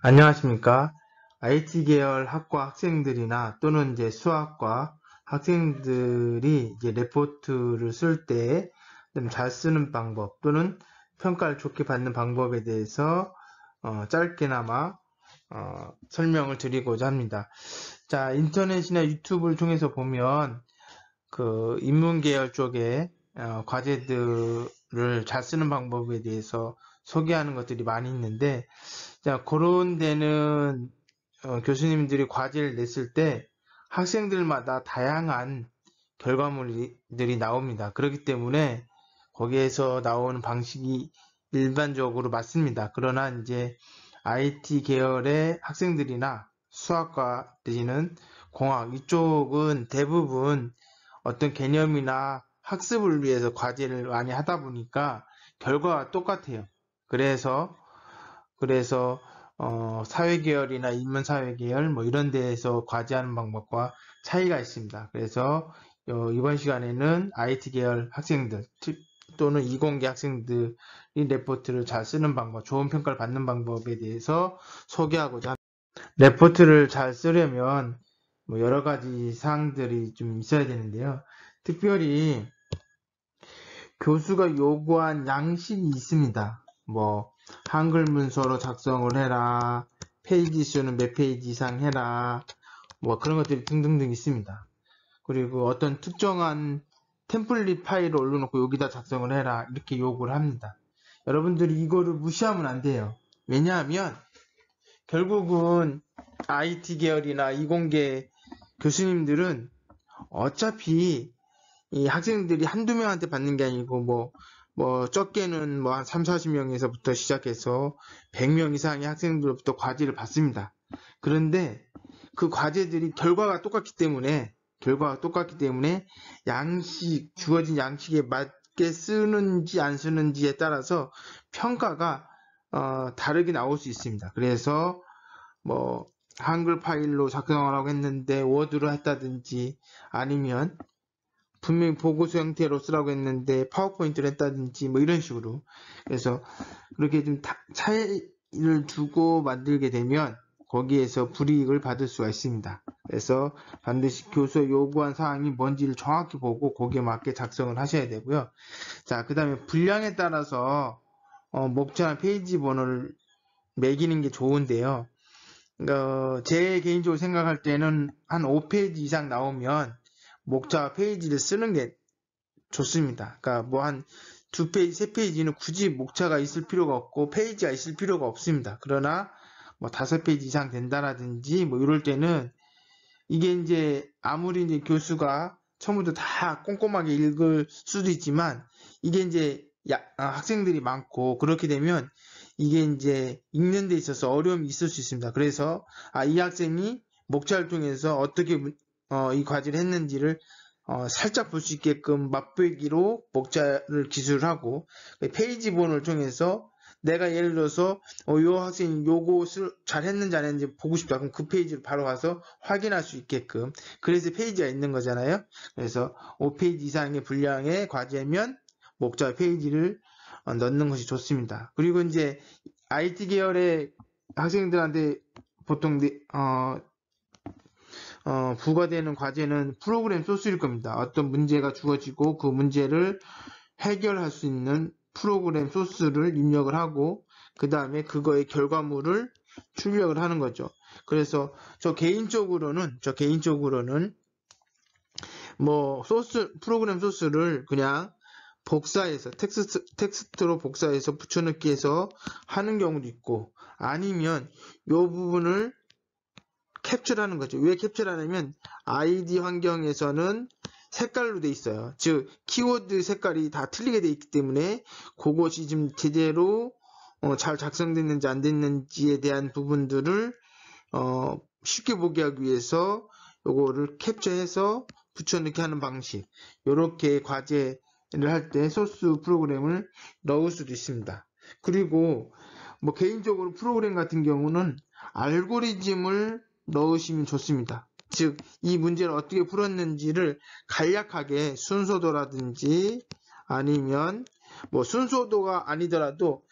안녕하십니까. IT 계열 학과 학생들이나 또는 이제 수학과 학생들이 이제 레포트를 쓸 때 좀 잘 쓰는 방법 또는 평가를 좋게 받는 방법에 대해서 짧게나마 설명을 드리고자 합니다. 자, 인터넷이나 유튜브를 통해서 보면 그 인문 계열 쪽에 과제들을 잘 쓰는 방법에 대해서 소개하는 것들이 많이 있는데, 자, 그런 데는 교수님들이 과제를 냈을 때 학생들마다 다양한 결과물들이 나옵니다. 그렇기 때문에 거기에서 나오는 방식이 일반적으로 맞습니다. 그러나 이제 IT 계열의 학생들이나 수학과들이는 공학 이쪽은 대부분 어떤 개념이나 학습을 위해서 과제를 많이 하다 보니까 결과가 똑같아요. 그래서 사회계열이나 인문사회계열 뭐 이런 데에서 과제하는 방법과 차이가 있습니다. 그래서 이번 시간에는 IT 계열 학생들 또는 이공계 학생들이 레포트를 잘 쓰는 방법, 좋은 평가를 받는 방법에 대해서 소개하고자 합니다. 레포트를 잘 쓰려면 뭐 여러 가지 사항들이 좀 있어야 되는데요. 특별히 교수가 요구한 양식이 있습니다. 뭐 한글 문서로 작성을 해라, 페이지 수는 몇 페이지 이상 해라, 뭐 그런 것들이 등등등 있습니다. 그리고 어떤 특정한 템플릿 파일을 올려놓고 여기다 작성을 해라 이렇게 요구를 합니다. 여러분들이 이거를 무시하면 안 돼요. 왜냐하면 결국은 IT 계열이나 이공계 교수님들은 어차피 이 학생들이 한두 명한테 받는 게 아니고 적게는 뭐 한 3, 40명에서부터 시작해서 100명 이상의 학생들로부터 과제를 받습니다. 그런데 그 과제들이 결과가 똑같기 때문에 주어진 양식에 맞게 쓰는지 안 쓰는지에 따라서 평가가 다르게 나올 수 있습니다. 그래서 뭐 한글 파일로 작성하라고 했는데 워드로 했다든지 아니면 분명히 보고서 형태로 쓰라고 했는데 파워포인트를 했다든지 뭐 이런 식으로, 그래서 그렇게 좀 차이를 두고 만들게 되면 거기에서 불이익을 받을 수가 있습니다. 그래서 반드시 교수의 요구한 사항이 뭔지를 정확히 보고 거기에 맞게 작성을 하셔야 되고요. 자, 그 다음에 분량에 따라서 목차나 페이지 번호를 매기는 게 좋은데요. 제 개인적으로 생각할 때는 한 5페이지 이상 나오면 목차 페이지를 쓰는 게 좋습니다. 그러니까 뭐 한 2페이지, 3페이지는 굳이 목차가 있을 필요가 없고 페이지가 있을 필요가 없습니다. 그러나 뭐 5페이지 이상 된다라든지 뭐 이럴 때는 이게 이제 아무리 이제 교수가 처음부터 다 꼼꼼하게 읽을 수도 있지만 이게 이제 학생들이 많고 그렇게 되면 이게 이제 읽는 데 있어서 어려움이 있을 수 있습니다. 그래서 이 학생이 목차를 통해서 어떻게 이 과제를 했는지를 살짝 볼 수 있게끔 맛보기로 목차를 기술하고 페이지 번호를 통해서 내가 예를 들어서 요 학생이 요것을 잘 했는지 안 했는지 보고 싶다. 그럼 그 페이지를 바로 가서 확인할 수 있게끔, 그래서 페이지가 있는 거잖아요. 그래서 5페이지 이상의 분량의 과제면 목차 페이지를 넣는 것이 좋습니다. 그리고 이제 IT 계열의 학생들한테 보통 부과되는 과제는 프로그램 소스일 겁니다. 어떤 문제가 주어지고 그 문제를 해결할 수 있는 프로그램 소스를 입력을 하고 그 다음에 그거의 결과물을 출력을 하는 거죠. 그래서 저 개인적으로는 뭐 프로그램 소스를 그냥 복사해서 텍스트로 복사해서 붙여넣기 해서 하는 경우도 있고, 아니면 이 부분을 캡처하는 거죠. 왜 캡처하냐면 ID 환경에서는 색깔로 돼 있어요. 즉 키워드 색깔이 다 틀리게 돼 있기 때문에 그것이 좀 제대로 잘 작성됐는지 안 됐는지에 대한 부분들을 쉽게 보게 하기 위해서 요거를 캡처해서 붙여넣기 하는 방식, 이렇게 과제를 할 때 소스 프로그램을 넣을 수도 있습니다. 그리고 뭐 개인적으로 프로그램 같은 경우는 알고리즘을 넣으시면 좋습니다. 즉 이 문제를 어떻게 풀었는지를 간략하게 순서도라든지 아니면 뭐 순서도가 아니더라도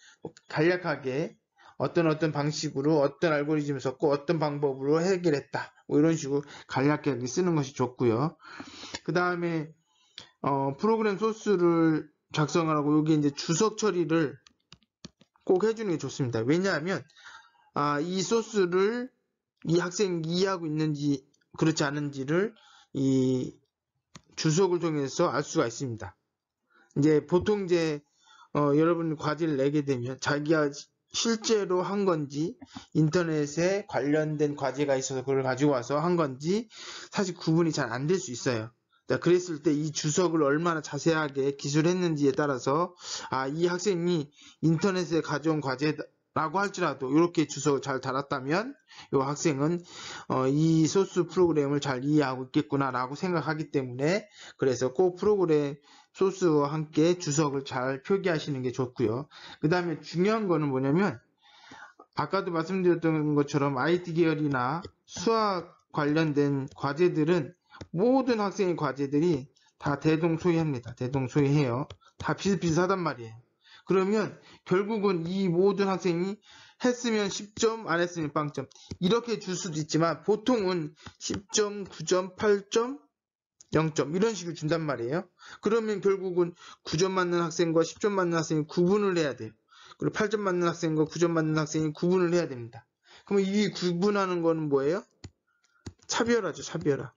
간략하게 어떤 방식으로 어떤 알고리즘을 썼고 어떤 방법으로 해결했다. 뭐 이런 식으로 간략하게 쓰는 것이 좋고요. 그 다음에 프로그램 소스를 작성하라고 여기 이제 주석 처리를 꼭 해주는 게 좋습니다. 왜냐하면 이 소스를 이 학생이 이해하고 있는지 그렇지 않은지를 이 주석을 통해서 알 수가 있습니다. 이제 보통 여러분 과제를 내게 되면 자기가 실제로 한 건지 인터넷에 관련된 과제가 있어서 그걸 가지고 와서 한 건지 사실 구분이 잘 안 될 수 있어요. 그랬을 때 이 주석을 얼마나 자세하게 기술했는지에 따라서 이 학생이 인터넷에 가져온 과제라고 할지라도 이렇게 주석을 잘 달았다면 이 학생은 이 소스 프로그램을 잘 이해하고 있겠구나 라고 생각하기 때문에 그래서 꼭 프로그램 소스와 함께 주석을 잘 표기하시는 게 좋고요. 그 다음에 중요한 거는 뭐냐면 아까도 말씀드렸던 것처럼 IT 계열이나 수학 관련된 과제들은 모든 학생의 과제들이 다 대동소이합니다. 대동소이해요. 다 비슷비슷하단 말이에요. 그러면 결국은 이 모든 학생이 했으면 10점, 안 했으면 빵점 이렇게 줄 수도 있지만 보통은 10점, 9점, 8점, 0점 이런 식으로 준단 말이에요. 그러면 결국은 9점 맞는 학생과 10점 맞는 학생이 구분을 해야 돼요. 그리고 8점 맞는 학생과 9점 맞는 학생이 구분을 해야 됩니다. 그러면 이 구분하는 거는 뭐예요? 차별화죠. 차별화.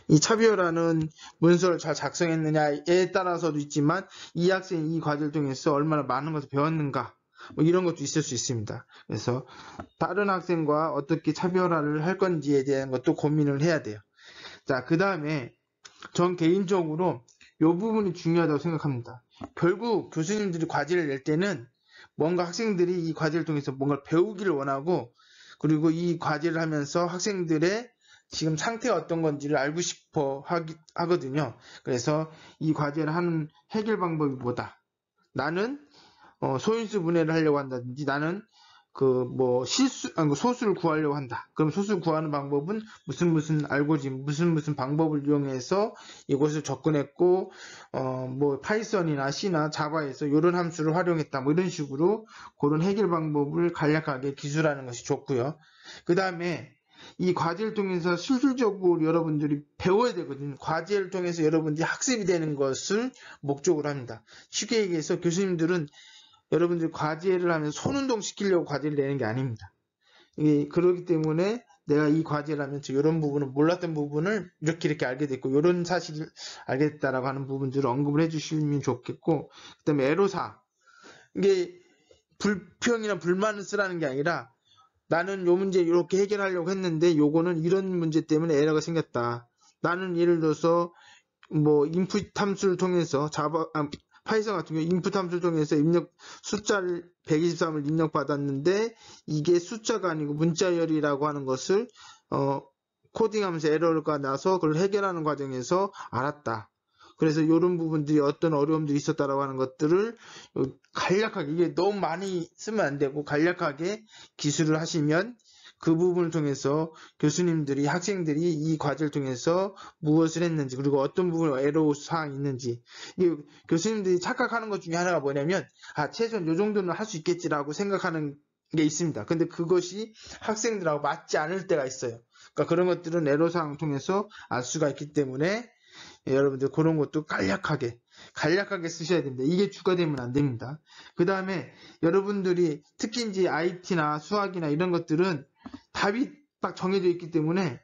이 차별화는 문서를 잘 작성했느냐에 따라서도 있지만 이 학생이 이 과제를 통해서 얼마나 많은 것을 배웠는가 뭐 이런 것도 있을 수 있습니다. 그래서 다른 학생과 어떻게 차별화를 할 건지에 대한 것도 고민을 해야 돼요. 자, 그 다음에 전 개인적으로 이 부분이 중요하다고 생각합니다. 결국 교수님들이 과제를 낼 때는 뭔가 학생들이 이 과제를 통해서 뭔가를 배우기를 원하고 그리고 이 과제를 하면서 학생들의 지금 상태가 어떤 건지를 알고 싶어 하거든요. 그래서 이 과제를 하는 해결 방법이 뭐다. 나는 소인수 분해를 하려고 한다든지 나는 소수를 구하려고 한다. 그럼 소수를 구하는 방법은 무슨 알고리즘, 무슨 방법을 이용해서 이것을 접근했고, 파이썬이나 C나 자바에서 이런 함수를 활용했다. 뭐 이런 식으로 그런 해결 방법을 간략하게 기술하는 것이 좋고요. 그 다음에 이 과제를 통해서 실질적으로 여러분들이 배워야 되거든요. 과제를 통해서 여러분들이 학습이 되는 것을 목적으로 합니다. 쉽게 얘기해서 교수님들은 여러분들이 과제를 하면서 손운동 시키려고 과제를 내는 게 아닙니다. 그렇기 때문에 내가 이 과제를 하면서 이런 부분을 몰랐던 부분을 이렇게 알게 됐고 이런 사실을 알게 됐다라고 하는 부분들을 언급을 해주시면 좋겠고 그 다음에 애로사항 이게 불평이나 불만을 쓰라는 게 아니라 나는 요 문제 이렇게 해결하려고 했는데 요거는 이런 문제 때문에 에러가 생겼다. 나는 예를 들어서 인풋 함수를 통해서 파이썬 같은 경우 인풋 함수를 통해서 숫자를 123을 입력받았는데 이게 숫자가 아니고 문자열이라고 하는 것을 코딩하면서 에러가 나서 그걸 해결하는 과정에서 알았다. 그래서 이런 부분들이 어떤 어려움들이 있었다라고 하는 것들을 간략하게 이게 너무 많이 쓰면 안 되고 간략하게 기술을 하시면 그 부분을 통해서 교수님들이 학생들이 이 과제를 통해서 무엇을 했는지 그리고 어떤 부분에 애로사항이 있는지 교수님들이 착각하는 것 중에 하나가 뭐냐면 최소한 이 정도는 할 수 있겠지라고 생각하는 게 있습니다. 근데 그것이 학생들하고 맞지 않을 때가 있어요. 그러니까 그런 것들은 애로사항을 통해서 알 수가 있기 때문에 여러분들 그런 것도 간략하게 쓰셔야 됩니다. 이게 주가 되면 안 됩니다. 그 다음에 여러분들이 특히 이제 IT나 수학이나 이런 것들은 답이 딱 정해져 있기 때문에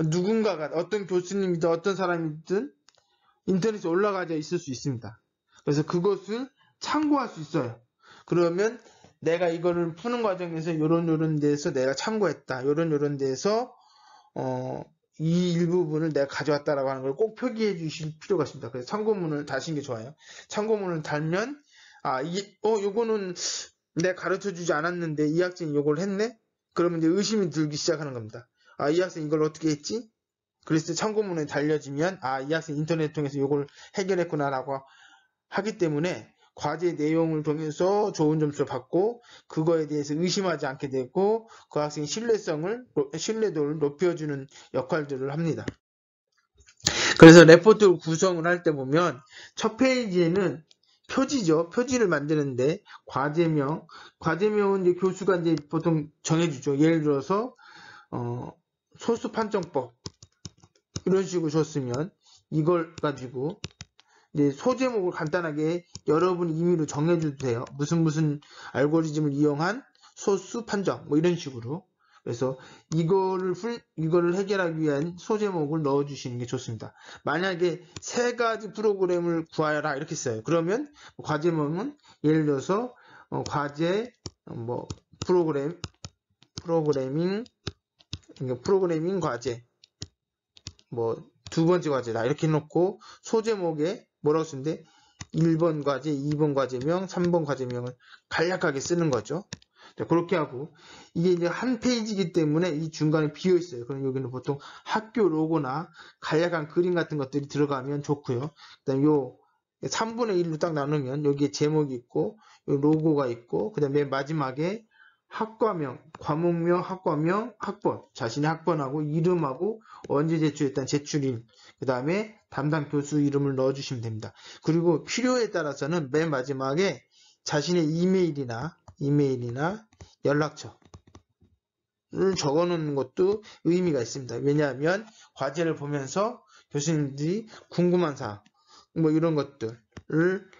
누군가가 어떤 교수님이든 어떤 사람이든 인터넷에 올라가져 있을 수 있습니다. 그래서 그것을 참고할 수 있어요. 그러면 내가 이거를 푸는 과정에서 요런 데서 내가 참고했다. 요런 데서 이 일부분을 내가 가져왔다라고 하는 걸 꼭 표기해 주실 필요가 있습니다. 그래서 참고문을 다시는 게 좋아요. 참고문을 달면 요거는 내가 가르쳐 주지 않았는데 이 학생이 요걸 했네? 그러면 이제 의심이 들기 시작하는 겁니다. 이 학생 이걸 어떻게 했지? 그래서 참고문에 달려지면 이 학생 인터넷 통해서 요걸 해결했구나라고 하기 때문에 과제 내용을 통해서 좋은 점수를 받고 그거에 대해서 의심하지 않게 되고 그 학생의 신뢰도를 높여주는 역할들을 합니다. 그래서 레포트 구성을 할 때 보면 첫 페이지에는 표지죠. 표지를 만드는데 과제명은 이제 교수가 이제 보통 정해주죠. 예를 들어서 소수 판정법 이런 식으로 줬으면 이걸 가지고 이제 소제목을 간단하게 여러분 임의로 정해줘도 돼요. 무슨 알고리즘을 이용한 소수 판정 뭐 이런 식으로. 그래서 이거를 해결하기 위한 소제목을 넣어주시는 게 좋습니다. 만약에 세 가지 프로그램을 구하여라 이렇게 써요. 그러면 과제명은 예를 들어서 과제 뭐 프로그래밍 과제 뭐 두 번째 과제다 이렇게 놓고 소제목에 뭐라고 쓰는데 1번 과제, 2번 과제명, 3번 과제명을 간략하게 쓰는 거죠. 자, 그렇게 하고 이게 이제 한 페이지이기 때문에 이 중간에 비어 있어요. 그럼 여기는 보통 학교 로고나 간략한 그림 같은 것들이 들어가면 좋고요. 그다음 요 3분의 1로 딱 나누면 여기에 제목이 있고 요 로고가 있고 그다음 맨 마지막에 학과명, 과목명, 학과명, 학번, 자신의 학번하고 이름하고 언제 제출했다는 제출일, 그 다음에 담당 교수 이름을 넣어주시면 됩니다. 그리고 필요에 따라서는 맨 마지막에 자신의 이메일이나 연락처를 적어놓는 것도 의미가 있습니다. 왜냐하면 과제를 보면서 교수님들이 궁금한 사항, 뭐 이런 것들을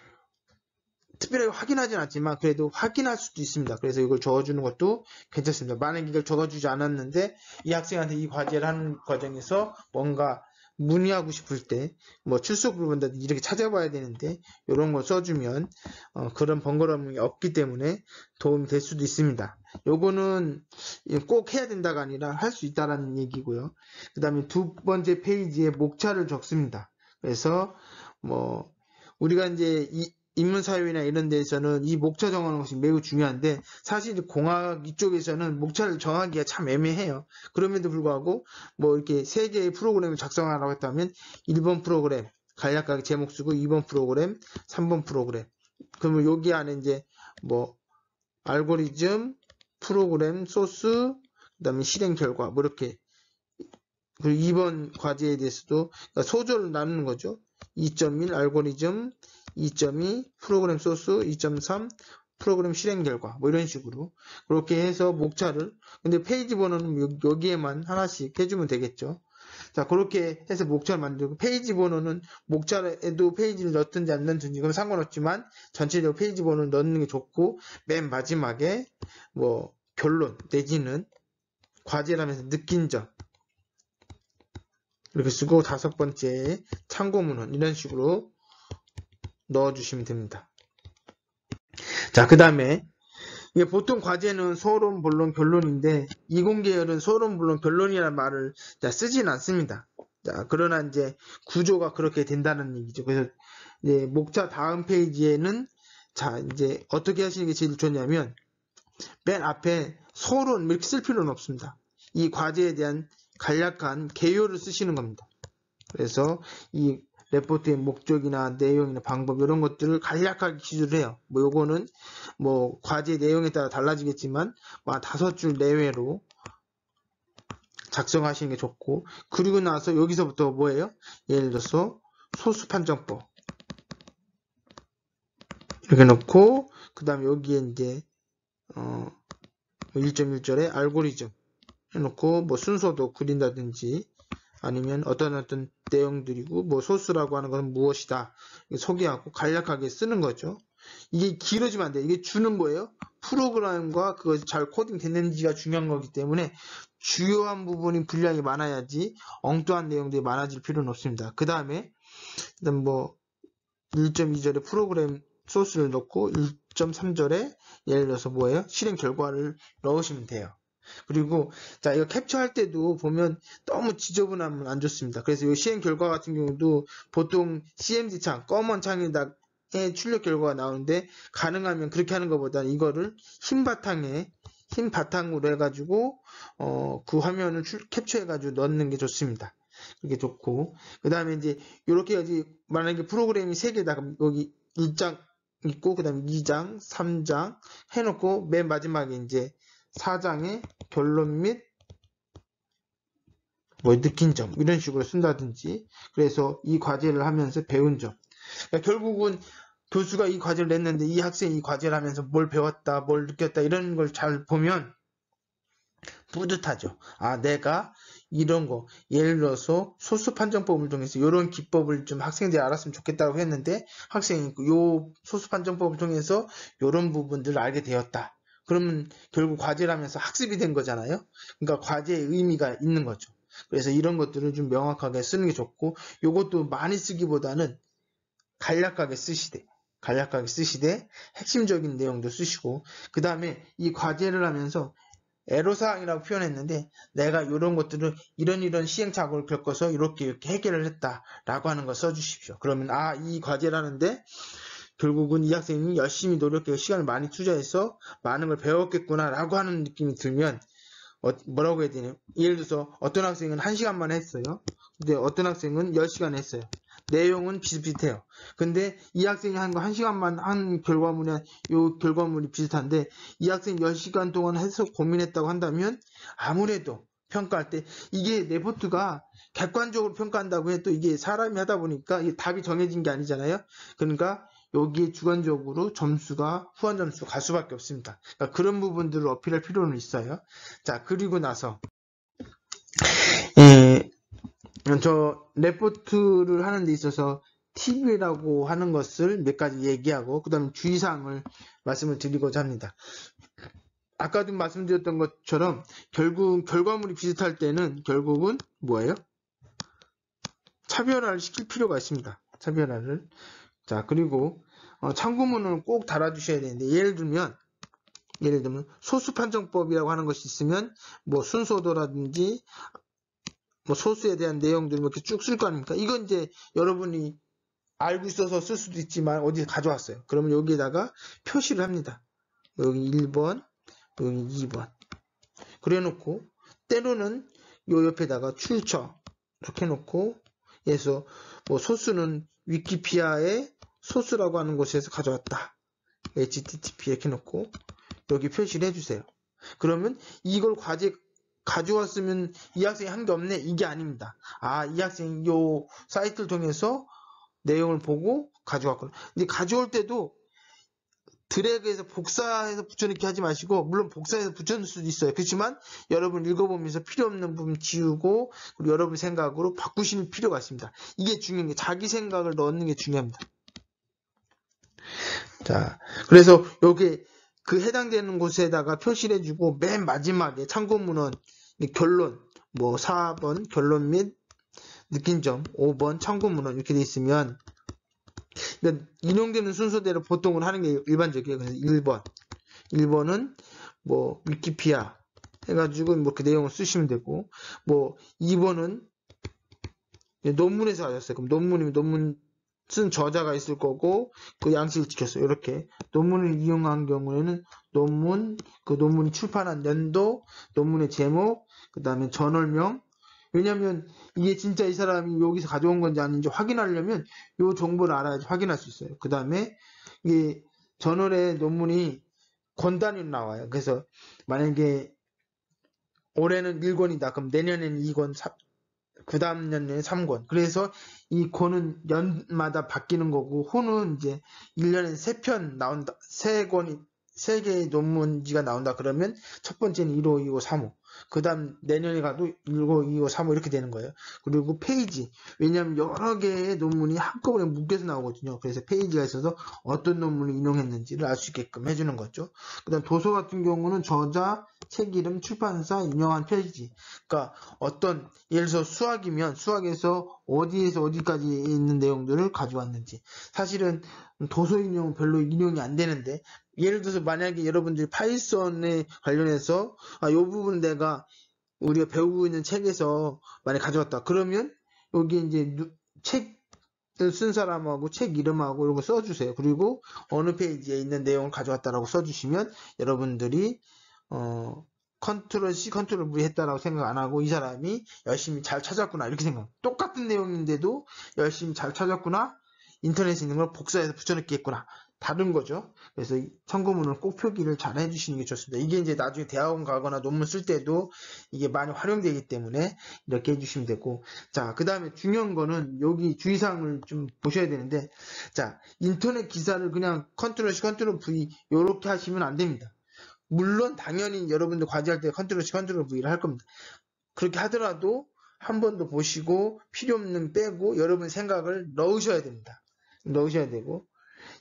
특별하게 확인하진 않지만 그래도 확인할 수도 있습니다. 그래서 이걸 적어주는 것도 괜찮습니다. 만약에 이걸 적어주지 않았는데 이 학생한테 이 과제를 하는 과정에서 뭔가 문의하고 싶을 때 뭐 출석 부분도 이렇게 찾아봐야 되는데 이런 거 써주면 그런 번거로움이 없기 때문에 도움이 될 수도 있습니다. 요거는 꼭 해야 된다가 아니라 할 수 있다라는 얘기고요. 그 다음에 두 번째 페이지에 목차를 적습니다. 그래서 뭐 우리가 이제 인문사회나 이런 데에서는 이 목차 정하는 것이 매우 중요한데 사실 공학 이쪽에서는 목차를 정하기가 참 애매해요. 그럼에도 불구하고 뭐 이렇게 세 개의 프로그램을 작성하라고 했다면 1번 프로그램 간략하게 제목 쓰고 2번 프로그램, 3번 프로그램. 그러면 여기 안에 이제 뭐 알고리즘, 프로그램, 소스, 그다음에 실행 결과 뭐 이렇게 그리고 2번 과제에 대해서도 그러니까 소절을 나누는 거죠. 2.1 알고리즘, 2.2 프로그램 소스, 2.3 프로그램 실행 결과 뭐 이런 식으로 그렇게 해서 목차를 근데 페이지 번호는 여기에만 하나씩 해주면 되겠죠. 자 그렇게 해서 목차를 만들고 페이지 번호는 목차에도 페이지를 넣든지 안 넣든지 그건 상관없지만 전체적으로 페이지 번호를 넣는 게 좋고 맨 마지막에 뭐 결론 내지는 과제라면서 느낀 점 이렇게 쓰고 다섯 번째 참고문헌 이런 식으로 넣어주시면 됩니다. 자, 그 다음에 이게 보통 과제는 소론, 본론, 결론인데 이공계열은 소론, 본론, 결론이라는 말을 쓰진 않습니다. 자, 그러나 이제 구조가 그렇게 된다는 얘기죠. 그래서 이제 목차 다음 페이지에는 자, 이제 어떻게 하시는 게 제일 좋냐면 맨 앞에 소론 이렇게 쓸 필요는 없습니다. 이 과제에 대한 간략한 개요를 쓰시는 겁니다. 그래서 이 레포트의 목적이나 내용이나 방법 이런 것들을 간략하게 기술을 해요. 뭐 요거는 뭐 과제 내용에 따라 달라지겠지만 뭐 5줄 내외로 작성하시는 게 좋고 그리고 나서 여기서부터 뭐예요? 예를 들어서 소수 판정법 이렇게 넣고 그 다음에 여기에 이제 1.1절에 알고리즘 해놓고 뭐 순서도 그린다든지 아니면 어떤 내용들이고 뭐 소스라고 하는 것은 무엇이다 소개하고 간략하게 쓰는 거죠. 이게 길어지면 안 돼요. 이게 주는 거예요. 프로그램과 그것이 잘 코딩 됐는지가 중요한 거기 때문에 주요한 부분이 분량이 많아야지 엉뚱한 내용들이 많아질 필요는 없습니다. 그 다음에 뭐 1.2절에 프로그램 소스를 넣고 1.3절에 예를 들어서 뭐예요? 실행 결과를 넣으시면 돼요. 그리고 자 이거 캡처할 때도 보면 너무 지저분하면 안 좋습니다. 그래서 이 실행 결과 같은 경우도 보통 CMD 창 검은 창에다 출력 결과가 나오는데 가능하면 그렇게 하는 것보다는 이거를 흰 바탕으로 해가지고 그 화면을 캡처해가지고 넣는 게 좋습니다. 그게 좋고 그 다음에 이제 이렇게 만약에 프로그램이 3개다 여기 1장 있고 그 다음에 2장, 3장 해놓고 맨 마지막에 이제 4장에 결론 및 뭐 느낀 점 이런 식으로 쓴다든지 그래서 이 과제를 하면서 배운 점 그러니까 결국은 교수가 이 과제를 냈는데 이 학생이 이 과제를 하면서 뭘 배웠다, 뭘 느꼈다 이런 걸 잘 보면 뿌듯하죠. 아, 내가 이런 거, 예를 들어서 소수 판정법을 통해서 이런 기법을 좀 학생들이 알았으면 좋겠다고 했는데 학생이 요 소수 판정법을 통해서 이런 부분들을 알게 되었다. 그러면 결국 과제를 하면서 학습이 된 거잖아요. 그러니까 과제의 의미가 있는 거죠. 그래서 이런 것들을 좀 명확하게 쓰는 게 좋고, 요것도 많이 쓰기보다는 간략하게 쓰시되 핵심적인 내용도 쓰시고, 그 다음에 이 과제를 하면서 애로사항이라고 표현했는데 내가 이런 것들을 이런 시행착오를 겪어서 이렇게 해결을 했다라고 하는 거 써주십시오. 그러면 아, 이 과제를 하는데 결국은 이 학생이 열심히 노력해서 시간을 많이 투자해서 많은 걸 배웠겠구나라고 하는 느낌이 들면 뭐라고 해야 되냐, 예를 들어서 어떤 학생은 1시간만 했어요. 근데 어떤 학생은 10시간 했어요. 내용은 비슷비슷해요. 근데 이 학생이 한 거 1시간만 한 결과물이 요 결과물이 비슷한데 이 학생이 10시간 동안 해서 고민했다고 한다면 아무래도 평가할 때 이게 레포트가 객관적으로 평가한다고 해도 이게 사람이 하다 보니까 이게 답이 정해진 게 아니잖아요. 그러니까 여기에 주관적으로 점수가 후한 점수가 갈 수밖에 없습니다. 그러니까 그런 부분들을 어필할 필요는 있어요. 자, 그리고 나서 저 레포트를 하는 데 있어서 팁이라고 하는 것을 몇 가지 얘기하고 그 다음에 주의사항을 말씀을 드리고자 합니다. 아까도 말씀드렸던 것처럼 결국 결과물이 비슷할 때는 결국은 뭐예요? 차별화를 시킬 필요가 있습니다. 차별화를. 자, 그리고 참고문을 꼭 달아주셔야 되는데 예를 들면 소수판정법이라고 하는 것이 있으면 뭐 순서도라든지 뭐 소수에 대한 내용들 이렇게 쭉 쓸 거 아닙니까? 이건 이제 여러분이 알고 있어서 쓸 수도 있지만 어디에 가져왔어요. 그러면 여기에다가 표시를 합니다. 여기 1번, 여기 2번. 그래 놓고 때로는 요 옆에다가 출처 이렇게 해놓고 해서 뭐 소수는 위키피디아의 소스라고 하는 곳에서 가져왔다. http 이렇게 놓고 여기 표시를 해주세요. 그러면 이걸 과제 가져왔으면 이 학생이 한 게 없네, 이게 아닙니다. 아, 이 학생이 요 사이트를 통해서 내용을 보고 가져왔구나. 근데 가져올 때도 드래그해서 복사해서 붙여넣기 하지 마시고, 물론 복사해서 붙여넣을 수도 있어요. 그렇지만 여러분 읽어보면서 필요 없는 부분 지우고 그리고 여러분 생각으로 바꾸시는 필요가 있습니다. 이게 중요한 게 자기 생각을 넣는 게 중요합니다. 자, 그래서 여기 그 해당되는 곳에다가 표시를 해주고 맨 마지막에 참고문헌 결론 뭐 4번 결론 및 느낀 점, 5번 참고문헌 이렇게 돼 있으면 그러니까 인용되는 순서대로 보통은 하는 게 일반적이에요. 그래서 1번은 뭐 위키피디아 해가지고 뭐 그 내용을 쓰시면 되고, 뭐 2번은 논문에서 가졌어요. 그럼 논문이면 논문 쓴 저자가 있을 거고 그 양식을 지켰어요. 이렇게 논문을 이용한 경우에는 논문, 그 논문이 출판한 연도, 논문의 제목, 그 다음에 저널명. 왜냐면 이게 진짜 이 사람이 여기서 가져온 건지 아닌지 확인하려면 이 정보를 알아야지 확인할 수 있어요. 그 다음에 이게 저널의 논문이 권 단위로 나와요. 그래서 만약에 올해는 1권이다. 그럼 내년에는 2권, 그 다음 년에는 3권. 그래서 이 권은 연마다 바뀌는 거고, 호는 이제 1년에 3편 나온다. 3개의 논문지가 나온다. 그러면 첫 번째는 1호, 2호, 3호. 그 다음 내년에 가도 1호, 2호, 3호 이렇게 되는 거예요. 그리고 페이지. 왜냐하면 여러 개의 논문이 한꺼번에 묶여서 나오거든요. 그래서 페이지가 있어서 어떤 논문을 인용했는지를 알 수 있게끔 해주는 거죠. 그 다음 도서 같은 경우는 저자, 책 이름, 출판사, 인용한 페이지. 그러니까 어떤 예를 들어서 수학이면 수학에서 어디에서 어디까지 있는 내용들을 가져왔는지. 사실은 도서 인용은 별로 인용이 안 되는데, 예를 들어서 만약에 여러분들이 파이썬에 관련해서 이 부분 내가 우리가 배우고 있는 책에서 만약 가져왔다. 그러면 여기 이제 책을 쓴 사람하고 책 이름하고 이런 거 써주세요. 그리고 어느 페이지에 있는 내용을 가져왔다라고 써주시면 여러분들이 컨트롤 C, 컨트롤 V 했다라고 생각 안 하고 이 사람이 열심히 잘 찾았구나 이렇게 생각. 똑같은 내용인데도 열심히 잘 찾았구나. 인터넷에 있는 걸 복사해서 붙여넣기 했구나. 다른 거죠. 그래서 참고문을 꼭 표기를 잘 해주시는 게 좋습니다. 이게 이제 나중에 대학원 가거나 논문 쓸 때도 이게 많이 활용되기 때문에 이렇게 해주시면 되고, 자, 그 다음에 중요한 거는 여기 주의사항을 좀 보셔야 되는데, 자, 인터넷 기사를 그냥 컨트롤 C, 컨트롤 V 이렇게 하시면 안 됩니다. 물론 당연히 여러분들 과제할 때 컨트롤 C, 컨트롤 V를 할 겁니다. 그렇게 하더라도 한 번 더 보시고 필요 없는 빼고 여러분 생각을 넣으셔야 됩니다. 넣으셔야 되고,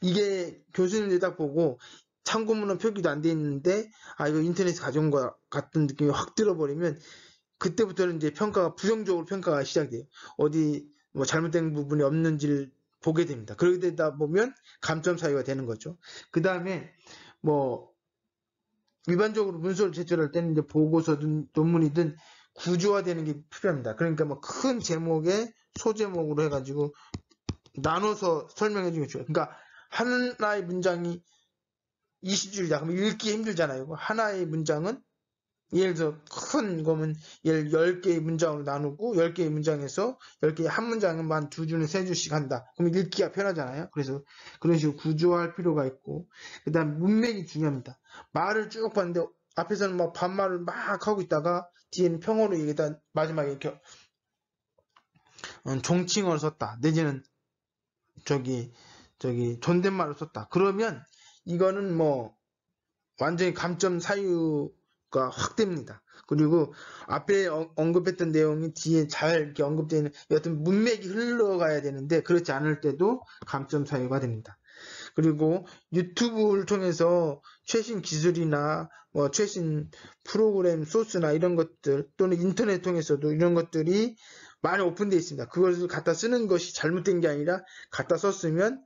이게 교수님들이 딱 보고 참고문은 표기도 안 돼 있는데 아 이거 인터넷에 가져온 것 같은 느낌이 확 들어버리면 그때부터는 이제 평가가 부정적으로 평가가 시작돼요. 어디 뭐 잘못된 부분이 없는지를 보게 됩니다. 그러게 되다 보면 감점 사유가 되는 거죠. 그 다음에 뭐 일반적으로 문서를 제출할 때는 이제 보고서든 논문이든 구조화되는 게 필요합니다. 그러니까 뭐 큰 제목에 소제목으로 해가지고 나눠서 설명해 주는 게 좋아요. 그러니까 하나의 문장이 20줄이다. 그러면 읽기 힘들잖아요. 하나의 문장은 예를 들어 큰 거면 예를 10개의 문장으로 나누고 10개의 문장에서 10개의 한 문장은 한 2줄은 3줄씩 한다. 그럼 읽기가 편하잖아요. 그래서 그런 식으로 구조화할 필요가 있고, 그 다음 문맥이 중요합니다. 말을 쭉 봤는데 앞에서는 막 반말을 막 하고 있다가 뒤에는 평어로 얘기다 마지막에 이렇게 종칭어를 썼다. 내지는 저기 존댓말을 썼다. 그러면 이거는 뭐 완전히 감점 사유가 확 됩니다. 그리고 앞에 언급했던 내용이 뒤에 잘 이렇게 언급되는 여튼 문맥이 흘러가야 되는데 그렇지 않을 때도 감점 사유가 됩니다. 그리고 유튜브를 통해서 최신 기술이나 뭐 최신 프로그램 소스나 이런 것들 또는 인터넷 통해서도 이런 것들이 많이 오픈되어 있습니다. 그것을 갖다 쓰는 것이 잘못된 게 아니라 갖다 썼으면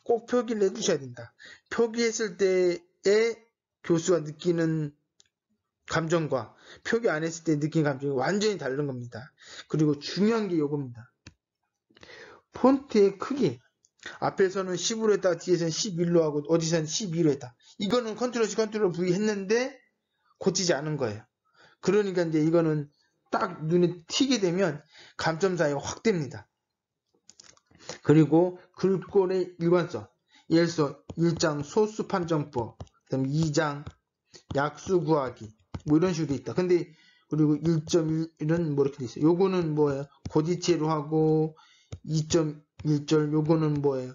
꼭 표기를 해주셔야 된다. 표기했을 때의 교수가 느끼는 감정과 표기 안 했을 때 느끼는 감정이 완전히 다른 겁니다. 그리고 중요한 게 이겁니다. 폰트의 크기. 앞에서는 10으로 했다가 뒤에서는 11로 하고 어디서는 12로 했다. 이거는 컨트롤 C, 컨트롤 V 했는데 고치지 않은 거예요. 그러니까 이제 이거는 딱 눈에 튀게 되면 감점 사유가 확 됩니다. 그리고 글꼴의 일관성. 예를 들어서 1장 소수 판정법, 그다음 2장 약수 구하기, 뭐 이런 식으로 돼 있다. 근데 그리고 1.1은 뭐 이렇게 돼 있어요. 요거는 뭐예요? 고지체로 하고 2.1절 요거는 뭐예요?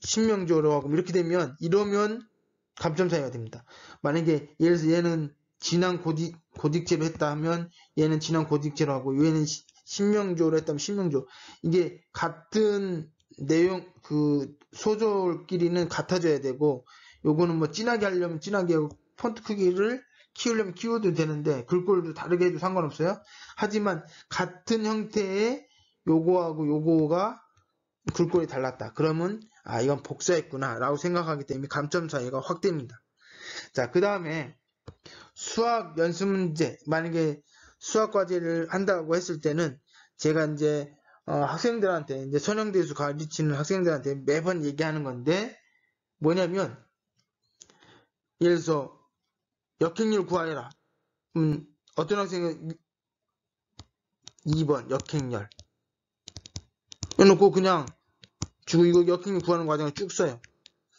신명조로 하고 이렇게 되면 이러면 감점 사유가 됩니다. 만약에 예를 들어서 얘는 진한 고딕체로 했다 하면 얘는 진한 고딕체로 하고 얘는 신명조로 했다면 신명조. 이게 같은 내용 그 소절끼리는 같아져야 되고 요거는 뭐 진하게 하려면 진하게 하고 폰트 크기를 키우려면 키워도 되는데 글꼴도 다르게 해도 상관없어요. 하지만 같은 형태의 요거하고 요거가 글꼴이 달랐다. 그러면 아 이건 복사했구나 라고 생각하기 때문에 감점 사유가 확 됩니다. 자, 그 다음에 수학 연습 문제, 만약에 수학 과제를 한다고 했을 때는 제가 이제 학생들한테 이제 선형대수 가르치는 학생들한테 매번 얘기하는 건데 뭐냐면 예를 들어서 역행률 구하여라. 어떤 학생은 2번 역행열 해놓고 그냥 주고 이거 역행률 구하는 과정을 쭉 써요.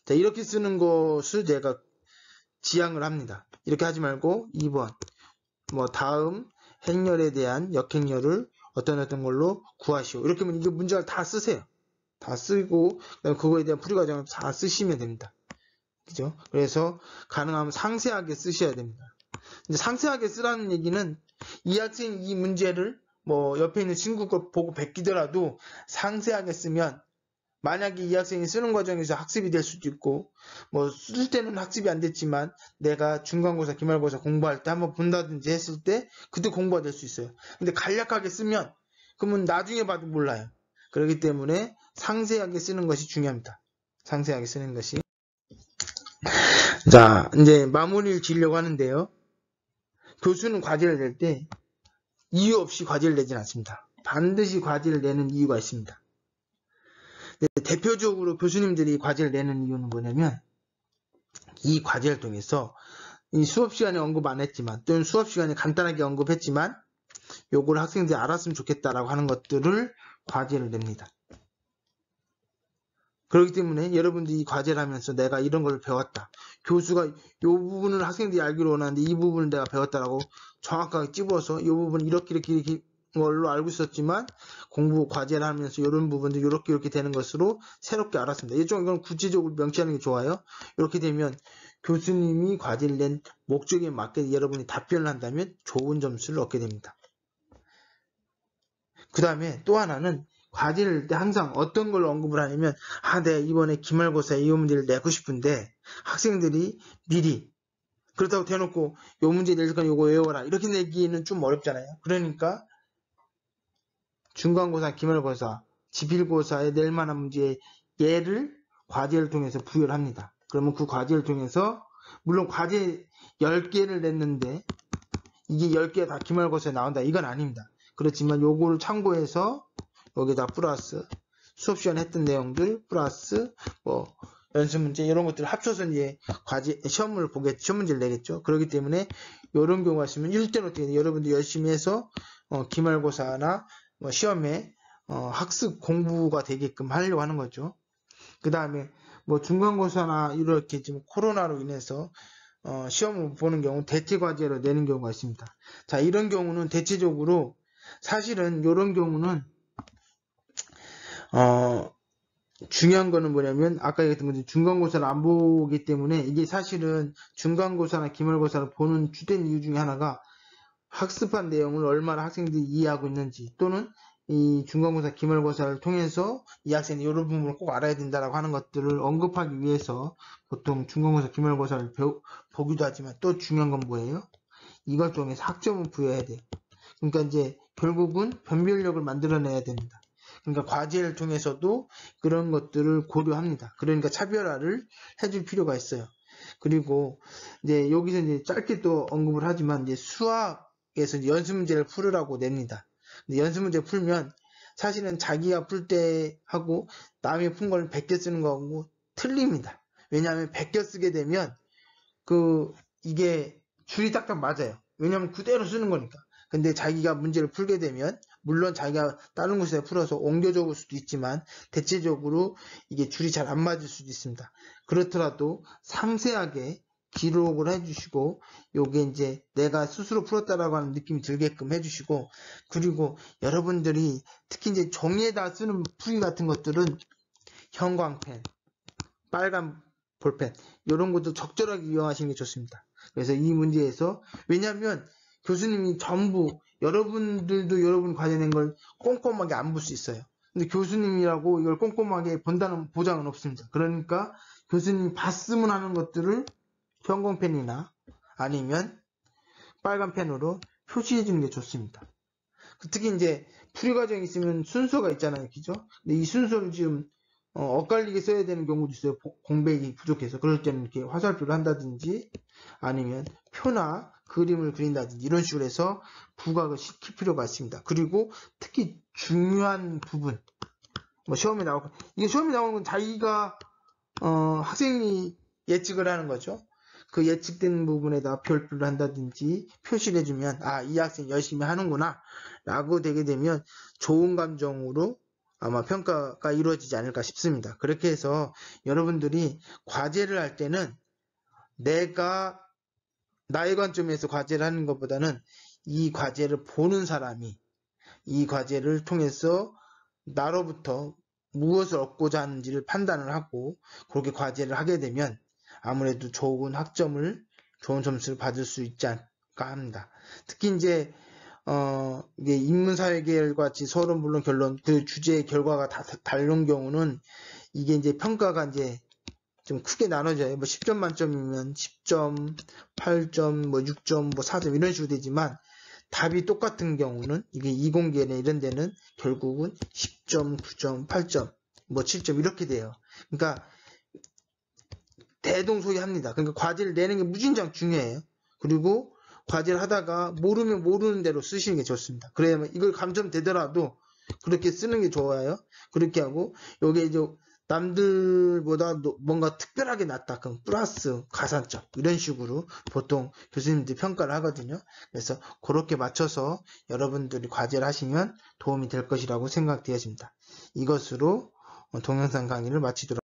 자, 이렇게 쓰는 것을 제가 지양을 합니다. 이렇게 하지 말고 2번 뭐 다음 행렬에 대한 역행렬을 어떤 걸로 구하시오. 이렇게 하면 이게 문제를 다 쓰세요. 다 쓰고 그거에 대한 풀이 과정을 다 쓰시면 됩니다. 그죠? 그래서 가능하면 상세하게 쓰셔야 됩니다. 이제 상세하게 쓰라는 얘기는 이 학생이 이 문제를 뭐 옆에 있는 친구 거 보고 베끼더라도 상세하게 쓰면 만약에 이 학생이 쓰는 과정에서 학습이 될 수도 있고 뭐 쓸 때는 학습이 안 됐지만 내가 중간고사, 기말고사 공부할 때 한번 본다든지 했을 때 그때 공부가 될 수 있어요. 근데 간략하게 쓰면 그러면 나중에 봐도 몰라요. 그렇기 때문에 상세하게 쓰는 것이 중요합니다. 상세하게 쓰는 것이. 자, 이제 마무리를 지으려고 하는데요. 교수는 과제를 낼 때 이유 없이 과제를 내진 않습니다. 반드시 과제를 내는 이유가 있습니다. 대표적으로 교수님들이 과제를 내는 이유는 뭐냐면 이 과제를 통해서 이 수업 시간에 언급 안 했지만 또는 수업 시간에 간단하게 언급했지만 요걸 학생들이 알았으면 좋겠다라고 하는 것들을 과제를 냅니다. 그렇기 때문에 여러분들이 이 과제를 하면서 내가 이런 걸 배웠다. 교수가 이 부분을 학생들이 알기로 원하는데 이 부분을 내가 배웠다라고 정확하게 집어서 이 부분은 이렇게 걸로 알고 있었지만 공부 과제를 하면서 이런 부분도 이렇게 되는 것으로 새롭게 알았습니다. 이건 구체적으로 명시하는 게 좋아요. 이렇게 되면 교수님이 과제를 낸 목적에 맞게 여러분이 답변을 한다면 좋은 점수를 얻게 됩니다. 그 다음에 또 하나는 과제를 낼 때 항상 어떤 걸 언급을 하냐면 내가 이번에 기말고사에 이 문제를 내고 싶은데 학생들이 미리 그렇다고 대놓고 이 문제 낼 거니까 이거 외워라 이렇게 내기는 좀 어렵잖아요. 그러니까 중간고사, 기말고사, 지필고사에 낼 만한 문제의 예를 과제를 통해서 부여를 합니다. 그러면 그 과제를 통해서 물론 과제 10개를 냈는데 이게 10개 다 기말고사에 나온다 이건 아닙니다. 그렇지만 요거를 참고해서 여기다 플러스 수업 시간에 했던 내용들 플러스 뭐 연습 문제 이런 것들을 합쳐서 이제 과제 시험 문제를 내겠죠. 그렇기 때문에 이런 경우가 있으면 1대는 어떻게 돼요? 여러분들 열심히 해서 기말고사나 뭐 시험에 학습 공부가 되게끔 하려고 하는 거죠. 그 다음에 뭐 중간고사나 이렇게 지금 코로나로 인해서 시험을 보는 경우 대체 과제로 내는 경우가 있습니다. 자, 이런 경우는 대체적으로 사실은 이런 경우는 중요한 거는 뭐냐면 아까 얘기했던 것처럼 중간고사를 안 보기 때문에 이게 사실은 중간고사나 기말고사를 보는 주된 이유 중에 하나가 학습한 내용을 얼마나 학생들이 이해하고 있는지 또는 이 중간고사, 기말고사를 통해서 이 학생이 이런 부분을 꼭 알아야 된다라고 하는 것들을 언급하기 위해서 보통 중간고사, 기말고사를 보기도 하지만 또 중요한 건 뭐예요? 이걸 통해서 학점을 부여해야 돼요. 그러니까 이제 결국은 변별력을 만들어내야 됩니다. 그러니까 과제를 통해서도 그런 것들을 고려합니다. 그러니까 차별화를 해줄 필요가 있어요. 그리고 이제 여기서 이제 짧게 또 언급을 하지만 이제 수학에서 이제 연습 문제를 풀으라고 냅니다. 근데 연습 문제 풀면 사실은 자기가 풀 때 하고 남이 푼 걸 100개 쓰는 거하고 틀립니다. 왜냐하면 100개 쓰게 되면 이게 줄이 딱딱 맞아요. 왜냐하면 그대로 쓰는 거니까. 근데 자기가 문제를 풀게 되면 물론 자기가 다른 곳에 풀어서 옮겨 적을 수도 있지만 대체적으로 이게 줄이 잘 안 맞을 수도 있습니다. 그렇더라도 상세하게 기록을 해주시고 요게 이제 내가 스스로 풀었다라고 하는 느낌이 들게끔 해주시고 그리고 여러분들이 특히 이제 종이에다 쓰는 풀이 같은 것들은 형광펜, 빨간 볼펜 이런 것도 적절하게 이용하시는 게 좋습니다. 그래서 이 문제에서 왜냐하면 교수님이 전부 여러분들도 여러분 관련된 걸 꼼꼼하게 안 볼 수 있어요. 근데 교수님이라고 이걸 꼼꼼하게 본다는 보장은 없습니다. 그러니까 교수님이 봤으면 하는 것들을 형광펜이나 아니면 빨간 펜으로 표시해 주는 게 좋습니다. 특히 이제 풀이 과정이 있으면 순서가 있잖아요. 그죠? 근데 이 순서를 지금 엇갈리게 써야 되는 경우도 있어요. 공백이 부족해서. 그럴 때는 이렇게 화살표를 한다든지 아니면 표나 그림을 그린다든지 이런 식으로 해서 부각을 시킬 필요가 있습니다. 그리고 특히 중요한 부분 뭐 시험에 나오고 이게 시험에 나오는 건 자기가 학생이 예측을 하는 거죠. 그 예측된 부분에다 별표를 한다든지 표시를 해주면 이 학생 열심히 하는구나 라고 되게 되면 좋은 감정으로 아마 평가가 이루어지지 않을까 싶습니다. 그렇게 해서 여러분들이 과제를 할 때는 내가 나의 관점에서 과제를 하는 것보다는 이 과제를 보는 사람이 이 과제를 통해서 나로부터 무엇을 얻고자 하는지를 판단을 하고 그렇게 과제를 하게 되면 아무래도 좋은 학점을 좋은 점수를 받을 수 있지 않을까 합니다. 특히 이제 이게 인문사회계열과 같이 서론 물론 결론 그 주제의 결과가 다 다른 경우는 이게 이제 평가가 이제 좀 크게 나눠져요. 뭐 10점 만점이면 10점, 8점, 뭐 6점, 뭐 4점 이런 식으로 되지만 답이 똑같은 경우는 이게 이공계나 이런 데는 결국은 10점, 9점, 8점, 뭐 7점 이렇게 돼요. 그러니까 대동소이합니다. 그러니까 과제를 내는 게 무진장 중요해요. 그리고 과제를 하다가 모르면 모르는 대로 쓰시는 게 좋습니다. 그래야만 이걸 감점되더라도 그렇게 쓰는 게 좋아요. 그렇게 하고 여기에 이제 남들보다 뭔가 특별하게 낫다. 그럼 플러스 가산점 이런 식으로 보통 교수님들이 평가를 하거든요. 그래서 그렇게 맞춰서 여러분들이 과제를 하시면 도움이 될 것이라고 생각되어집니다. 이것으로 동영상 강의를 마치도록 하겠습니다.